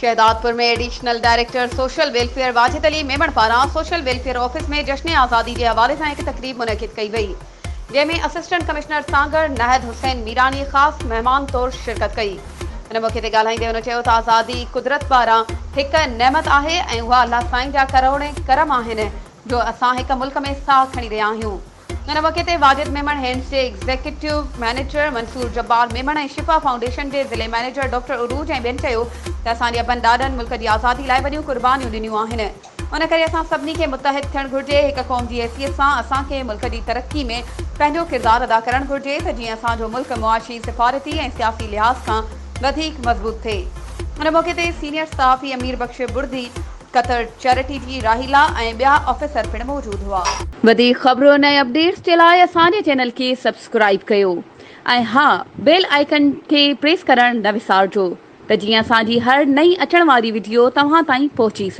शहदादपुर में additional director social welfare Wajid Ali Memon पारां social welfare office में जश्न आज़ादी के हवाले से एक तकरीब मुनक़िद कई वई, जंहिंमें असिस्टेंट कमिश्नर सांगर नाहिद हुसैन मीरानी ख़ास मेहमान तौर शिरकत कई। इन मौक़े ते ॻाल्हाईंदे हुन चयो त आज़ादी कुदरत पारां हिक नेमत आहे ऐं उहा अल्लाह साईं जा करोड़े करम आहिनि जो असां हिक मुल्क में साह खणी रहिया आहियूं। इन मौक़े ते वाजिद मेमण हैंड्स जे एग्ज़ीक्यूटिव मैनेजर मंसूर जब्बार मेमण ऐं शिफ़ा फाउंडेशन जे ज़िले मैनेजर डॉक्टर उरूज ऐं ॿियनि चयो त असांजे अबनि ॾाॾनि मुल्क जी आज़ादी लाइ वॾियूं क़ुर्बानियूं ॾिनियूं आहिनि। उन करे असां सभिनी खे मुतहिद थियणु घुरिजे। हिक क़ौम जी हैसियत सां असांखे मुल्क जी तरक़ी में पंहिंजो किरदारु अदा करणु घुरिजे त जीअं असांजो मुल्क मुआशी सिफ़ारती ऐं सियासी लिहाज़ सां वधीक मज़बूत थिए। उन मौक़े ते सीनियर सहाफ़ी अमीर बख्श बुर्दी, कतर चैरिटी जी राहिला ऐं ॿिया ऑफिसर पिणु मौजूदु हुआ। वधीक ख़बरूं ऐं अपडेट्स जे लाइ असांजे चैनल खे सब्सक्राइब कयो ऐं हा, बेल आइकन खे प्रेस करणु न विसारिजो त जीअं असांजी हर नई अचण वारी वीडियो तव्हां ताईं पहुची सघे।